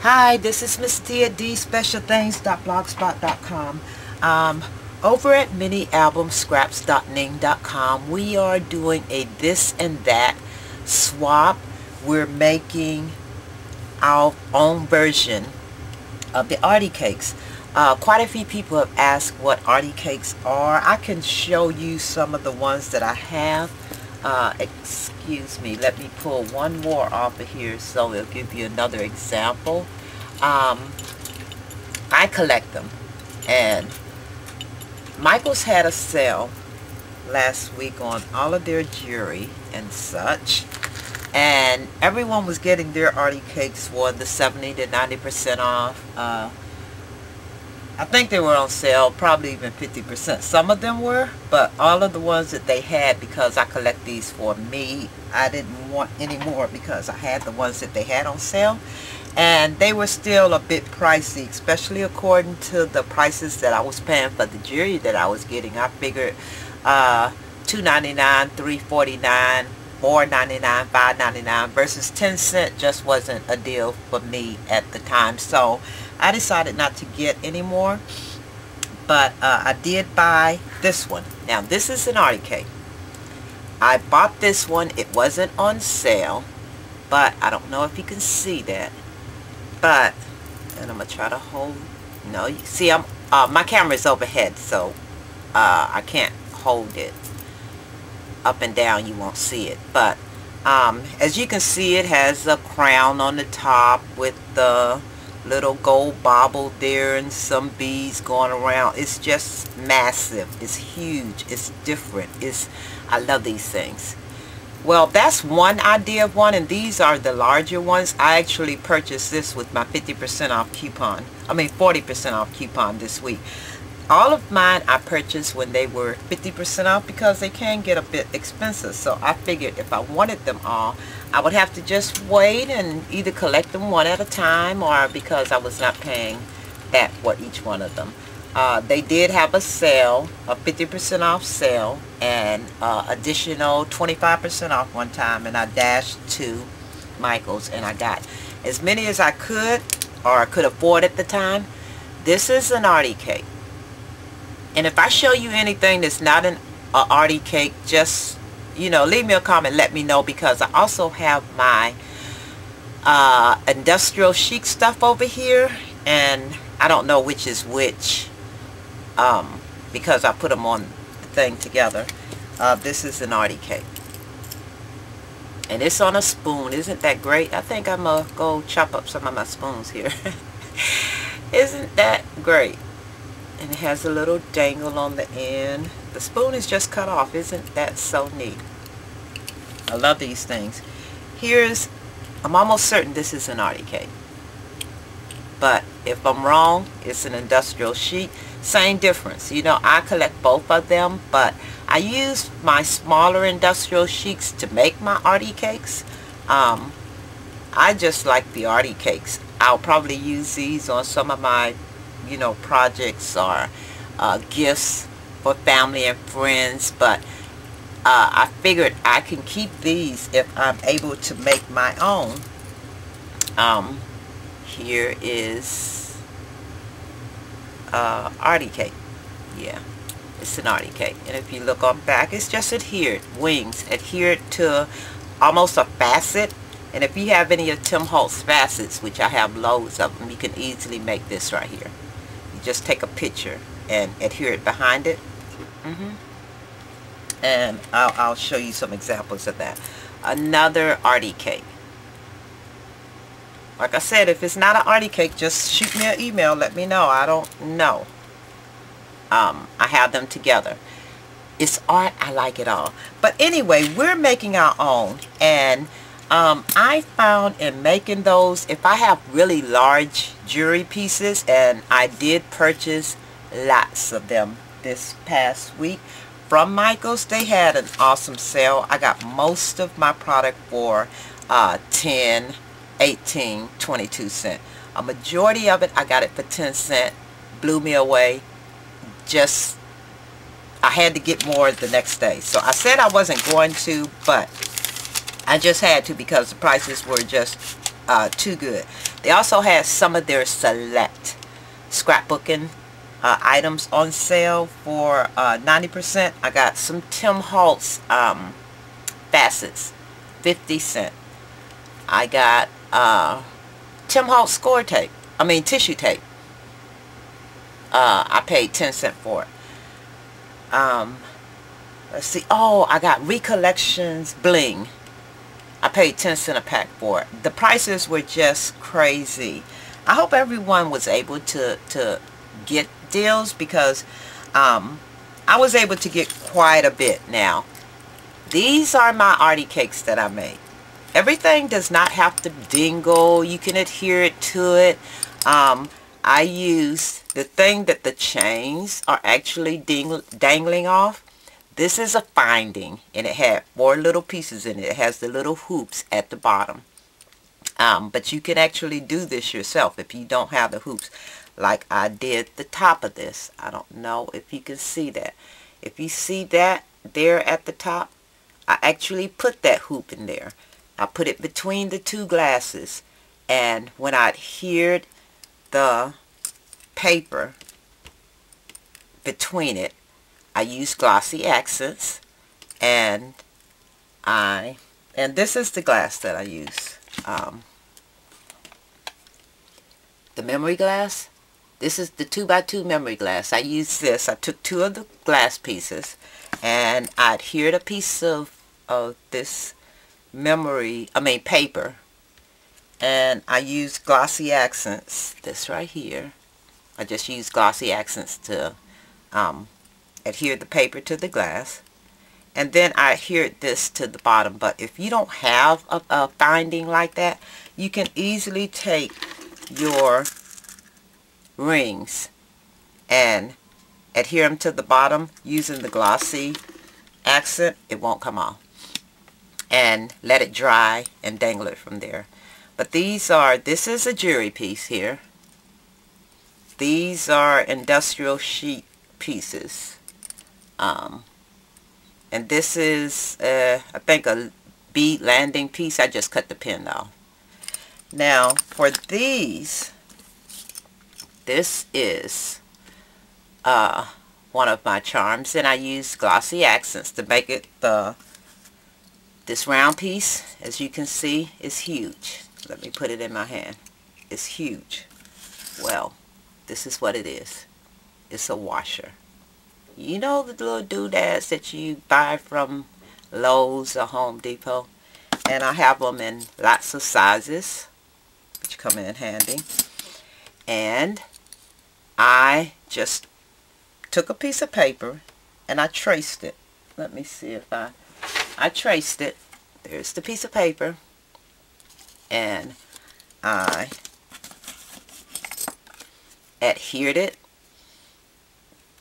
Hi, this is Miss Tia D, specialthings.blogspot.com. Over at minialbumscraps.ning.com, we are doing a this and that swap. We're making our own version of the Articakes. Quite a few people have asked what Articakes are. I can show you some of the ones that I have. Excuse me, let me pull one more off of here so it'll give you another example. I collect them, and Michael's had a sale last week on all of their jewelry and such, and everyone was getting their Articakes for the 70 to 90% off. I think they were on sale, probably even 50%. Some of them were, but all of the ones that they had, because I collect these for me, I didn't want any more because I had the ones that they had on sale. And they were still a bit pricey, especially according to the prices that I was paying for the jewelry that I was getting. I figured $2.99, $3.49, $4.99, $5.99 versus 10 cents just wasn't a deal for me at the time. So I decided not to get any more, but I did buy this one. Now this is an Articake. I bought this one. It wasn't on sale, but I don't know if you can see that. But, and I'm gonna try to hold. No, you see, my camera is overhead, so I can't hold it up and down. You won't see it, but as you can see, it has a crown on the top with the little gold bauble there and some beads going around. It's just massive. It's huge. It's different. I love these things. Well, that's one idea of one, and these are the larger ones. I actually purchased this with my 50% off coupon. I mean 40% off coupon this week. All of mine I purchased when they were 50% off because they can get a bit expensive. So I figured if I wanted them all, I would have to just wait and either collect them one at a time, or because I was not paying that for each one of them. They did have a sale, a 50% off sale, and additional 25% off one time, and I dashed to Michael's and I got as many as I could, or could afford at the time. This is an Articake, and if I show you anything that's not an Articake, just, you know, leave me a comment, let me know, because I also have my industrial chic stuff over here, and I don't know which is which. Because I put them on the thing together. This is an Articake, and it's on a spoon. Isn't that great? I think I'm gonna go chop up some of my spoons here. Isn't that great? And it has a little dangle on the end. The spoon is just cut off. Isn't that so neat? I love these things. I'm almost certain this is an Articake, but if I'm wrong, it's an industrial chic. Same difference. You know, I collect both of them, but I use my smaller industrial chics to make my Articakes. I just like the Articakes. I'll probably use these on some of my, you know, projects or gifts for family and friends, but I figured I can keep these if I'm able to make my own. Here is Articake. Yeah, it's an Articake, and if you look on back, it's just adhered, wings adhered to almost a facet. And if you have any of Tim Holtz facets, which I have loads of them, you can easily make this right here. You just take a picture and adhere it behind it. And I'll show you some examples of that. Another Articake. Like I said, if it's not an Articake, just shoot me an email. Let me know. I don't know. I have them together. It's art. I like it all. But anyway, we're making our own. And I found in making those, if I have really large jewelry pieces, and I did purchase lots of them this past week from Michael's. They had an awesome sale. I got most of my product for 10, 18, 22 cents. A majority of it, I got it for 10 cents. Blew me away. Just, I had to get more the next day. So I said I wasn't going to, but I just had to, because the prices were just too good. They also had some of their select scrapbooking items on sale for 90%. I got some Tim Holtz facets, 50 cents. I got Tim Holtz score tape. I mean tissue tape. I paid 10 cents for it. Let's see. Oh, I got Recollections bling. I paid 10 cents a pack for it. The prices were just crazy. I hope everyone was able to get deals, because I was able to get quite a bit. Now, these are my Articakes that I made. Everything does not have to dingle. You can adhere it to it. I used the thing that the chains are actually dangling off. This is a finding, and it had 4 little pieces in it. It has the little hoops at the bottom. But you can actually do this yourself if you don't have the hoops, like I did the top of this. I don't know if you can see that. If you see that there at the top, I actually put that hoop in there. I put it between the 2 glasses, and when I adhered the paper between it, I used glossy accents, and this is the glass that I use. The memory glass. This is the 2x2 memory glass. I used this. I took 2 of the glass pieces, and I adhered a piece of this paper, and I used glossy accents. This right here. I just used glossy accents to adhere the paper to the glass, and then I adhered this to the bottom. But if you don't have a finding like that, you can easily take your rings and adhere them to the bottom using the glossy accent. It won't come off, and let it dry and dangle it from there. But this is a jewelry piece here. These are industrial sheet pieces. And this is, I think, a bead landing piece. I just cut the pin off. Now, for these, this is one of my charms, and I used glossy accents to make it this round piece, as you can see, is huge. Let me put it in my hand. It's huge. Well, this is what it is. It's a washer. You know the little doodads that you buy from Lowe's or Home Depot? And I have them in lots of sizes, which come in handy. And I just took a piece of paper and I traced it. Let me see if I traced it. There's the piece of paper. And I adhered it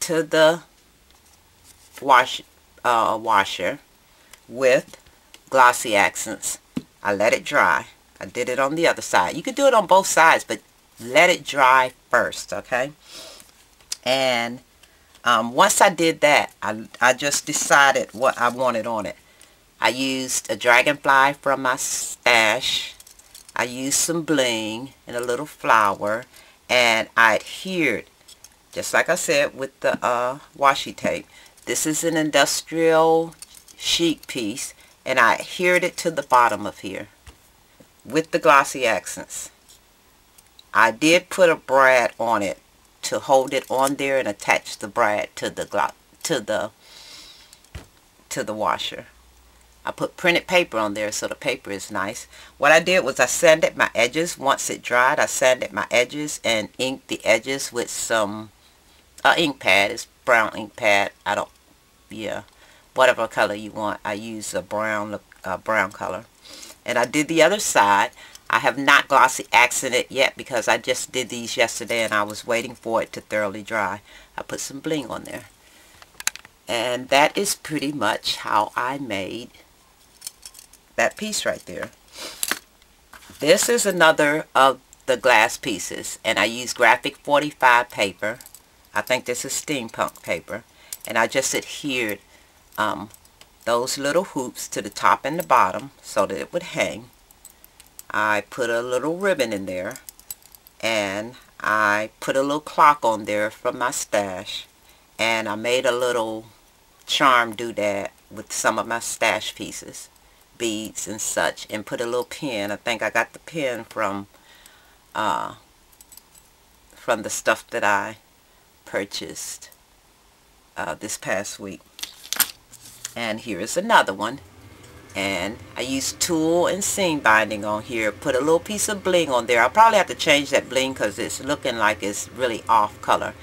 to the washer with glossy accents. I let it dry. I did it on the other side. You could do it on both sides, but let it dry first, okay? And once I did that, I just decided what I wanted on it. I used a dragonfly from my stash. I used some bling and a little flower, and I adhered, just like I said, with the washi tape. This is an industrial sheet piece, and I adhered it to the bottom of here with the glossy accents. I did put a brad on it to hold it on there and attach the brad to the washer. I put printed paper on there so the paper is nice. What I did was I sanded my edges. Once it dried, I sanded my edges and inked the edges with some ink pad. It's brown ink pad. Whatever color you want. I use a brown color. And I did the other side. I have not glossy accented yet because I just did these yesterday and I was waiting for it to thoroughly dry. I put some bling on there. And that is pretty much how I made that piece right there. This is another of the glass pieces, and I use graphic 45 paper. I think this is steampunk paper, and I just adhered those little hoops to the top and the bottom so that it would hang. I put a little ribbon in there, and I put a little clock on there from my stash, and I made a little charm doodad with some of my stash pieces, beads and such, and put a little pin. I think I got the pin from the stuff that I purchased this past week. And here is another one. And I used tulle and seam binding on here. Put a little piece of bling on there. I'll probably have to change that bling because it's looking like it's really off color.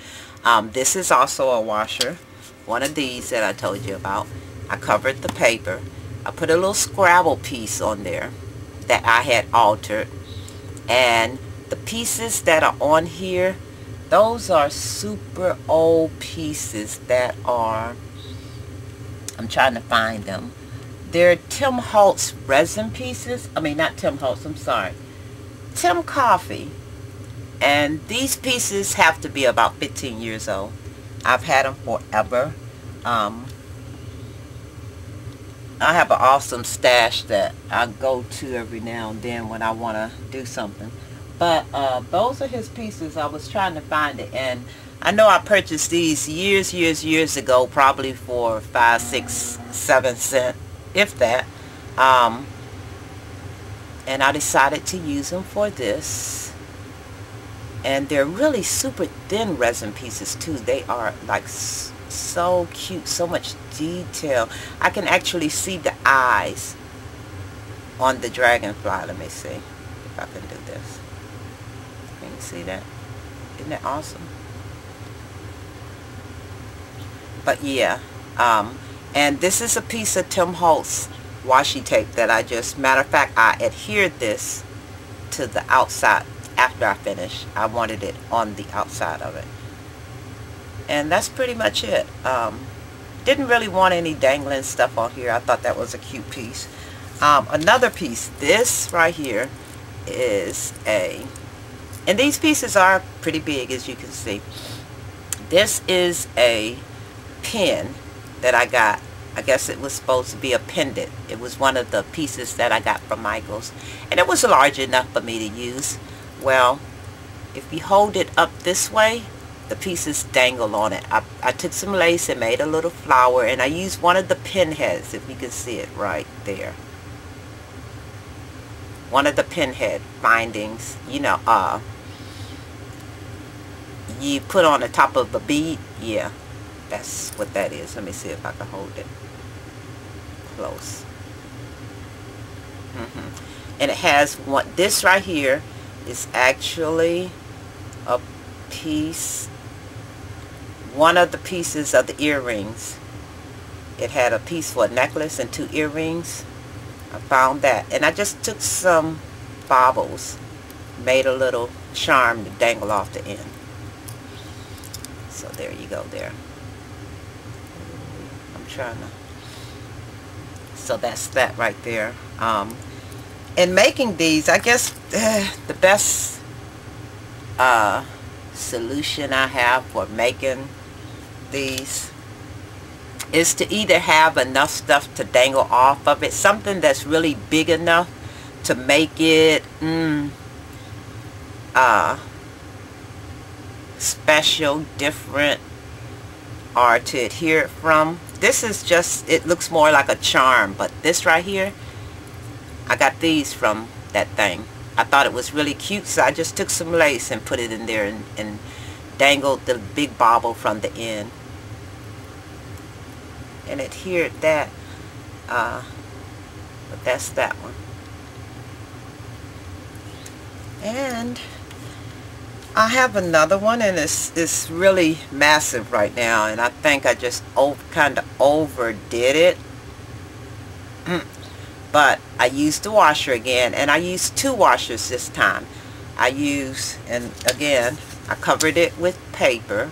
This is also a washer. One of these that I told you about. I covered the paper. I put a little Scrabble piece on there that I had altered. And the pieces that are on here, those are super old pieces that are, I'm trying to find them. They're Tim Holtz resin pieces. I mean, not Tim Holtz, I'm sorry. Tim Coffee. And these pieces have to be about 15 years old. I've had them forever. I have an awesome stash that I go to every now and then when I want to do something. But those are his pieces. I was trying to find it, and I know I purchased these years ago, probably for 5, 6, 7 cents, if that. And I decided to use them for this. And they're really super thin resin pieces too. They are like so cute, so much detail. I can actually see the eyes on the dragonfly. Let me see if I can do this. Can you see that? Isn't that awesome? But yeah, and this is a piece of Tim Holtz washi tape that I just, matter of fact, I adhered this to the outside after I finished. I wanted it on the outside of it. And that's pretty much it. Didn't really want any dangling stuff on here. I thought that was a cute piece. Another piece, this right here is and these pieces are pretty big, as you can see. This is a pin that I got. I guess it was supposed to be a pendant. It was one of the pieces that I got from Michael's, and it was large enough for me to use. Well, if you hold it up this way, the pieces dangle on it. I took some lace and made a little flower, and I used one of the pin heads, if you can see it right there. One of the pin head bindings, you know, you put on the top of a bead. Yeah, that's what that is. Let me see if I can hold it close. And it has one. This right here is actually a piece, one of the pieces of the earrings. It had a piece for a necklace and 2 earrings. I found that, and I just took some baubles, made a little charm to dangle off the end. So there you go there. I'm trying to, so that's that right there. In making these, I guess the best solution I have for making these is to either have enough stuff to dangle off of it, something that's really big enough to make it special, different, or to adhere it from. This is just, it looks more like a charm, but this right here, I got these from that thing. I thought it was really cute, so I just took some lace and put it in there and dangled the big bauble from the end and adhered that. But that's that one. And I have another one, and it's really massive right now, and I think I just kind of overdid it. But I used the washer again, and I used 2 washers this time. I used, and again, I covered it with paper.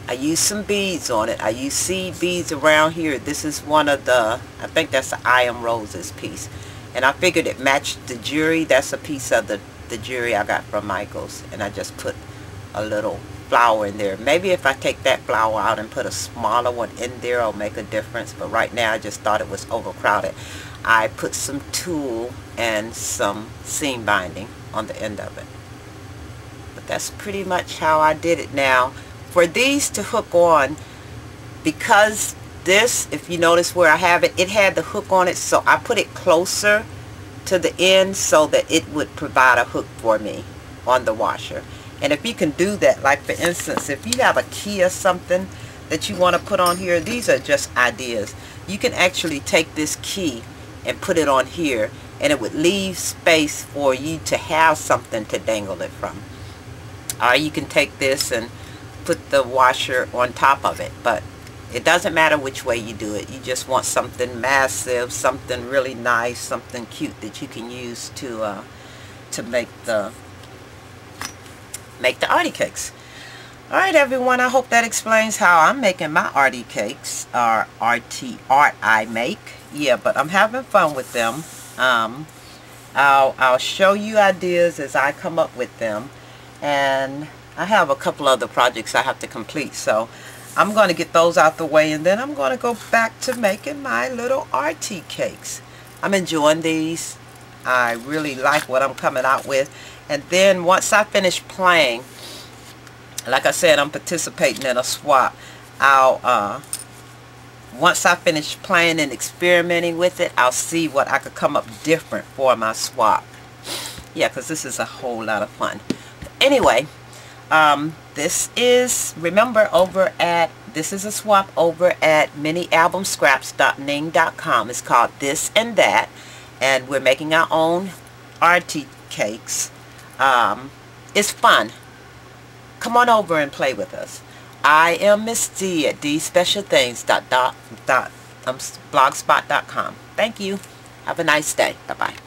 I used some beads on it. I used seed beads around here. This is one of the, I think that's the I Am Roses piece. And I figured it matched the jewelry. That's a piece of the jewelry I got from Michael's. And I just put a little flower in there. Maybe if I take that flower out and put a smaller one in there, it'll make a difference. But right now I just thought it was overcrowded. I put some tulle and some seam binding on the end of it. But that's pretty much how I did it. Now, for these to hook on, because this, if you notice where I have it, it had the hook on it, so I put it closer to the end so that it would provide a hook for me on the washer. And if you can do that, like for instance, if you have a key or something that you want to put on here, these are just ideas. You can actually take this key and put it on here, and it would leave space for you to have something to dangle it from. Or you can take this and put the washer on top of it, but it doesn't matter which way you do it. You just want something massive, something really nice, something cute that you can use to make the Articakes. Alright everyone, I hope that explains how I'm making my Articakes, or art I make. Yeah, but I'm having fun with them. I'll show you ideas as I come up with them, and I have a couple other projects I have to complete, so I'm going to get those out the way, and then I'm going to go back to making my little Articakes. I'm enjoying these. I really like what I'm coming out with. And then once I finish playing, like I said, I'm participating in a swap. Once I finish playing and experimenting with it, I'll see what I could come up different for my swap. Yeah, because this is a whole lot of fun. Anyway, this is, remember, this is a swap over at minialbumscraps.ning.com. It's called This and That, and we're making our own Articakes. It's fun. Come on over and play with us. I am Miss D at dspecialthings.blogspot.com. Thank you. Have a nice day. Bye-bye.